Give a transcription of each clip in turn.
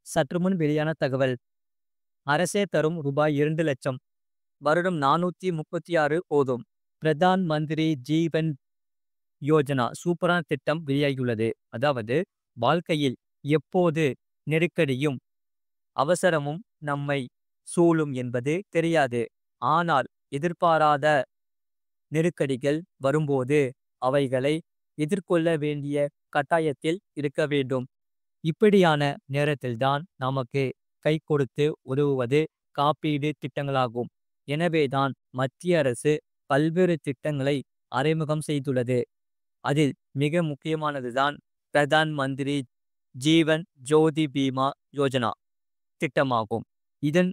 சற்றுமுன் வெளியான தகவல். அரசே தரும் ரூபாய் 2,00,000. வருடம் 436 போதும். பிரதான் மந்திரி ஜீவன் யோஜனா சூப்பரான திட்டம் வெளியாகியுள்ளது. அதாவது வாழ்க்கையில் எப்போது நெருக்கடியும் அவசரமும் நம்மை சூழும் என்பது தெரியாது. ஆனால் எதிர்பாராத நெருக்கடிகள் வரும்போது அவைகளை எதிர்கொள்ள வேண்டிய கட்டாயத்தில் இருக்க வேண்டும். இப்படியான நேரத்தில்தான் நமக்கு கை கொடுத்து உதவுவது காப்பீடு திட்டங்களாகும். எனவேதான் மத்திய அரசு பல்வேறு திட்டங்களை அறிமுகம் செய்துள்ளது. அதில் மிக முக்கியமானதுதான் பிரதான் மந்திரி ஜீவன் ஜோதி பீமா யோஜனா திட்டமாகும். இதன்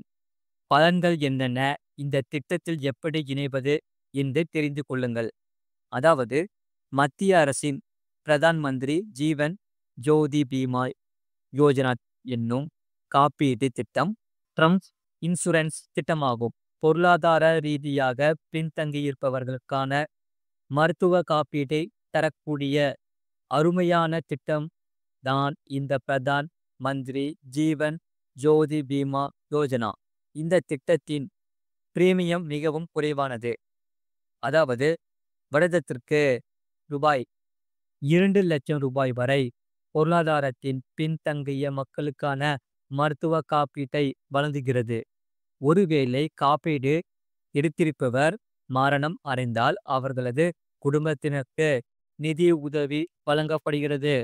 பலன்கள் என்னென்ன, இந்த திட்டத்தில் எப்படி இணைவது என்று தெரிந்து கொள்ளுங்கள். அதாவது மத்திய அரசின் பிரதான் மந்திரி ஜீவன் ஜோதி பீமா யோஜனா என்னும் காப்பீட்டு திட்டம் ட்ரம்ஸ் இன்சூரன்ஸ் திட்டமாகும். பொருளாதார ரீதியாக பின்தங்கியிருப்பவர்களுக்கான மருத்துவ காப்பீட்டை தரக்கூடிய அருமையான திட்டம் தான் இந்த பிரதான் மந்திரி ஜீவன் ஜோதி பீமா யோஜனா. இந்த திட்டத்தின் பிரீமியம் மிகவும் குறைவானது. அதாவது வருடத்திற்கு ரூபாய் 2,00,000 வரை பொருளாதாரத்தின் பின்தங்கிய மக்களுக்கான மருத்துவ காப்பீட்டை வழங்குகிறது. ஒருவேளை காப்பீடு எடுத்திருப்பவர் மரணம் அடைந்தால் அவர்களது குடும்பத்தினருக்கு நிதி உதவி வழங்கப்படுகிறது.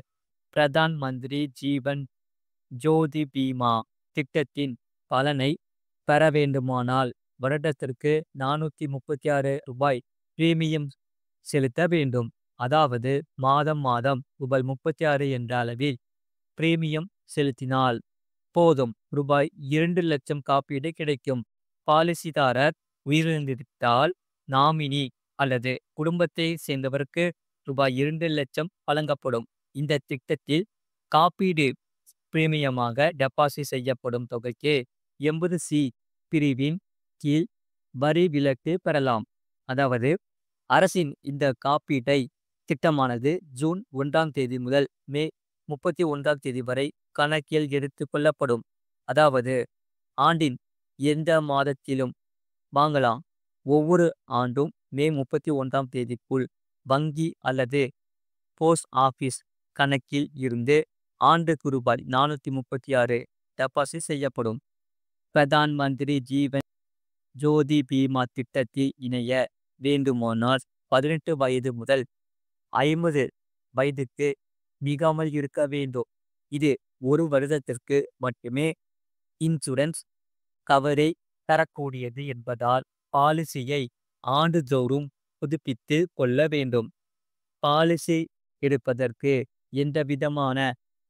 பிரதான் மந்திரி ஜீவன் ஜோதி பீமா திட்டத்தின் பலனை பெற வேண்டுமானால் வருடத்திற்கு 436 பிரீமியம் செலுத்த வேண்டும். அதாவது மாதம் மாதம் ரூபாய் 36 என்ற அளவில் பிரீமியம் செலுத்தினால் போதும் ரூபாய் 2,00,000 காப்பீடு கிடைக்கும். பாலிசிதாரர் உயிரிழந்துவிட்டால் நாமினி அல்லது குடும்பத்தை சேர்ந்தவருக்கு ரூபாய் 2,00,000 வழங்கப்படும். இந்த திட்டத்தில் காப்பீடு பிரீமியமாக டெபாசிட் செய்யப்படும் தொகைக்கு 80C பிரிவின் கீழ் வரி விலக்கு பெறலாம். அதாவது அரசின் இந்த காப்பீட்டை திட்டமானது ஜூன் 1ஆம் தேதி முதல் மே 31ஆம் தேதி வரை கணக்கில் எடுத்து கொள்ளப்படும். அதாவது ஆண்டின் எந்த மாதத்திலும் வாங்கலாம். ஒவ்வொரு ஆண்டும் மே 31ஆம் தேதிக்குள் வங்கி அல்லது போஸ்ட் ஆபீஸ் கணக்கில் இருந்து ஆண்டுக்கு ரூபாய் 436 டெபாசிட் செய்யப்படும். பிரதான் மந்திரி ஜீவன் ஜோதி பீமா திட்டத்தில் இணைய வேண்டுமானால் 18 வயது முதல் 50 வயதுக்கு மிகாமல் இருக்க வேண்டும். இது ஒரு வருடத்திற்கு மட்டுமே இன்சூரன்ஸ் கவரை தரக்கூடியது என்பதால் பாலிசியை ஆண்டுதோறும் புதுப்பித்து கொள்ள வேண்டும். பாலிசி எடுப்பதற்கு எந்தவிதமான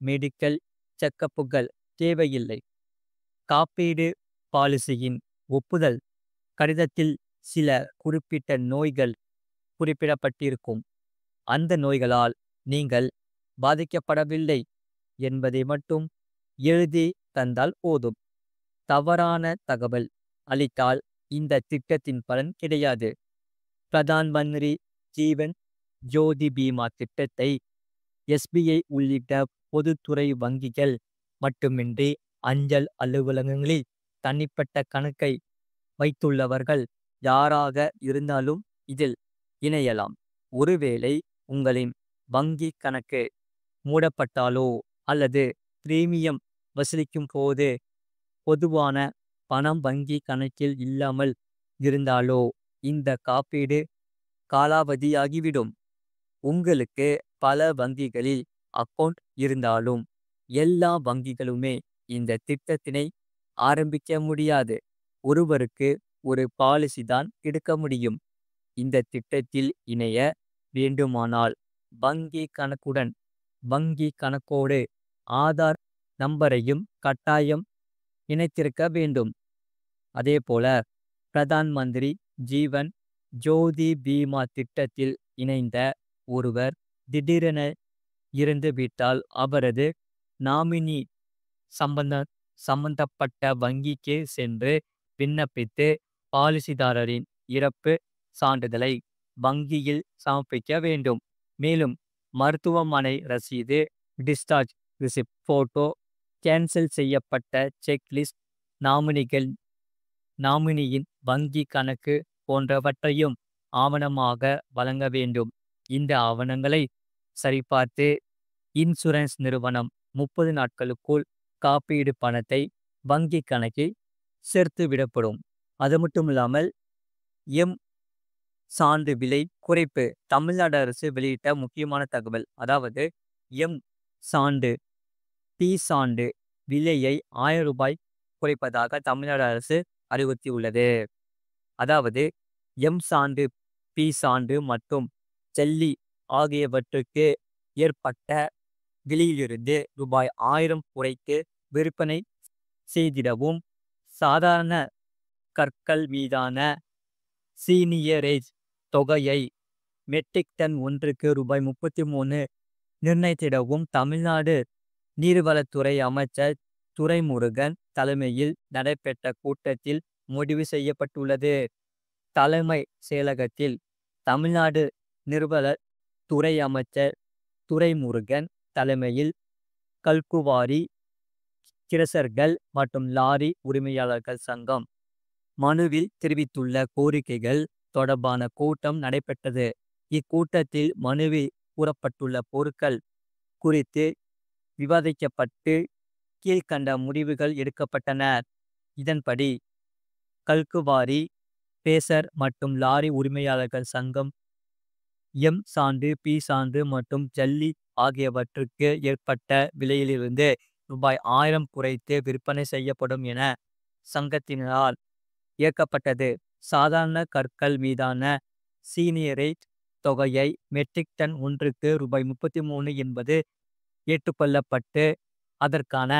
மெடிக்கல் செக்கப்புகள் தேவையில்லை. காப்பீடு பாலிசியின் ஒப்புதல் கடிதத்தில் சில குறிப்பிட்ட நோய்கள் குறிப்பிடப்பட்டிருக்கும். அந்த நோய்களால் நீங்கள் பாதிக்கப்படவில்லை என்பதை மட்டும் எழுதி தந்தால் போதும். தவறான தகவல் அளித்தால் இந்த திட்டத்தின் பலன் கிடையாது. பிரதான் மந்திரி ஜீவன் ஜோதி பீமா திட்டத்தை SBI உள்ளிட்ட பொதுத்துறை வங்கிகள் மட்டுமின்றி அஞ்சல் அலுவலகங்களில் தனிப்பட்ட கணக்கை வைத்துள்ளவர்கள் யாராக இருந்தாலும் இதில் இணையலாம். ஒருவேளை உங்களின் வங்கி கணக்கு மூடப்பட்டாலோ அல்லது பிரீமியம் வசூலிக்கும் போது பொதுவான பணம் வங்கி கணக்கில் இல்லாமல் இருந்தாலோ இந்த காப்பீடு காலாவதியாகிவிடும். உங்களுக்கு பல வங்கிகளில் அக்கவுண்ட் இருந்தாலும் எல்லா வங்கிகளுமே இந்த திட்டத்தினை ஆரம்பிக்க முடியாது. ஒருவருக்கு ஒரு பாலிசி தான் எடுக்க முடியும். இந்த திட்டத்தில் இணைய வேண்டுமானால் வங்கி கணக்குடன் வங்கி கணக்கோடு ஆதார் நம்பரையும் கட்டாயம் இணைத்திருக்க வேண்டும். அதேபோல பிரதான் மந்திரி ஜீவன் ஜோதி பீமா திட்டத்தில் இணைந்த ஒருவர் திடீரென இறந்துவிட்டால் அவரது நாமினி சம்பந்தப்பட்ட வங்கிக்கு சென்று விண்ணப்பித்து பாலிசிதாரரின் இறப்பு சான்றிதழை வங்கியில் சமர்ப்பிக்க வேண்டும். மேலும் மருத்துவமனை ரசீது, டிஸ்சார்ஜ் ரிசிப்ட் போட்டோ கேன்சல் செய்யப்பட்ட செக்லிஸ்ட், நாமினியின் வங்கி கணக்கு போன்றவற்றையும் ஆவணமாக வழங்க வேண்டும். இந்த ஆவணங்களை சரிபார்த்து இன்சூரன்ஸ் நிறுவனம் 30 நாட்களுக்குள் காப்பீடு பணத்தை வங்கி கணக்கில் சேர்த்து விடப்படும். அது மட்டும் இல்லாமல் எம் சான்று விலை குறைப்பு. தமிழ்நாடு அரசு வெளியிட்ட முக்கியமான தகவல். அதாவது எம் சான்று பி சான்று விலையை ரூ. 1000 குறைப்பதாக தமிழ்நாடு அரசு அறிவுறுத்தியுள்ளது. அதாவது எம் சான்று, பி சான்று மற்றும் ஜல்லி ஆகியவற்றுக்கு ஏற்பட்ட விலையிலிருந்து ரூபாய் 1000 குறைத்து விற்பனை செய்திடவும், சாதாரண கற்கள் மீதான சீனியரேஜ் தொகையை மெட்ரிக் டன் ஒன்றுக்கு ரூபாய் 33 நிர்ணயித்திடவும் தமிழ்நாடு நீர்வளத்துறை அமைச்சர் துரைமுருகன் தலைமையில் நடைபெற்ற கூட்டத்தில் முடிவு செய்யப்பட்டுள்ளது. தலைமை செயலகத்தில் தமிழ்நாடு நீர்வளத்துறை அமைச்சர் துரைமுருகன் தலைமையில் கல்குவாரி கிரசர்கள் மற்றும் லாரி உரிமையாளர்கள் சங்கம் மனுவில் தெரிவித்துள்ள கோரிக்கைகள் தொடர்பான கூட்டம் நடைபெற்றது. இக்கூட்டத்தில் மனுவில் கூறப்பட்டுள்ள பொருட்கள் குறித்து விவாதிக்கப்பட்டு கீழ்கண்ட முடிவுகள் எடுக்கப்பட்டன. இதன்படி கல்குவாரி பேசர் மற்றும் லாரி உரிமையாளர்கள் சங்கம் எம் சான்று, பி சான்று மற்றும் ஜல்லி ஆகியவற்றுக்கு ஏற்பட்ட விலையிலிருந்து ரூபாய் 1000 குறைத்து விற்பனை செய்யப்படும் என சங்கத்தினரால் ஏற்கப்பட்டது. சாதாரண கற்கள் மீதான சீனியரேஜ் தொகையை மெட்ரிக் டன் ஒன்றுக்கு ரூபாய் 33 என்பது ஏற்றுக்கொள்ளப்பட்டு அதற்கான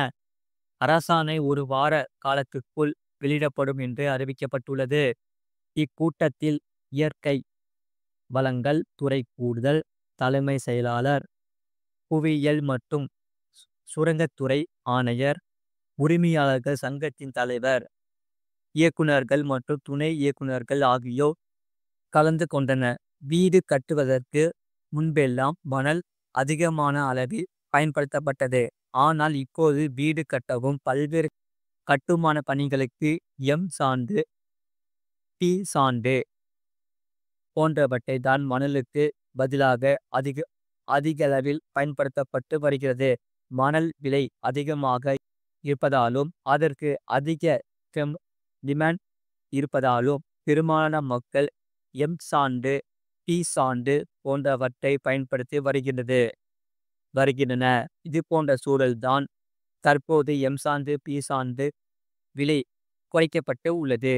அரசாணை 1 வார காலத்திற்குள் வெளியிடப்படும் என்று அறிவிக்கப்பட்டுள்ளது. இக்கூட்டத்தில் இயற்கை வளங்கள் துறை கூடுதல் தலைமை செயலாளர், புவியியல் மற்றும் சுரங்கத்துறை ஆணையர், உரிமையாளர்கள் சங்கத்தின் தலைவர், இயக்குநர்கள் மற்றும் துணை இயக்குநர்கள் ஆகியோர் கலந்து கொண்டனர். வீடு கட்டுவதற்கு முன்பெல்லாம் மணல் அதிகமான அளவில் பயன்படுத்தப்பட்டது. ஆனால் இப்போது வீடு கட்டவும் பல்வேறு கட்டுமான பணிகளுக்கு எம் சான்று, பி சான்று போன்றவற்றை தான் மணலுக்கு பதிலாக அதிகளவில் பயன்படுத்தப்பட்டு வருகிறது. மணல் விலை அதிகமாக இருப்பதாலும் அதற்கு அதிக டிமாண்ட் இருப்பதாலும் பெரும்பாலான மக்கள் எம் சான்று, பி சான்று போன்றவற்றை பயன்படுத்தி வருகின்றன. இது போன்ற சூழல்தான் தற்போது எம் சான்று, பி சான்று விலை குறைக்கப்பட்டு உள்ளது.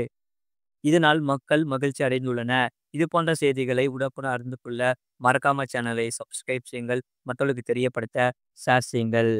இதனால் மக்கள் மகிழ்ச்சி அடைந்துள்ளனர். இது போன்ற செய்திகளை உடனுக்குடன் அறிந்து கொள்ள மறக்காம சேனலை சப்ஸ்கிரைப் செய்யுங்கள். மற்றவர்களுக்கு தெரியப்படுத்த ஷேர் செய்யுங்கள்.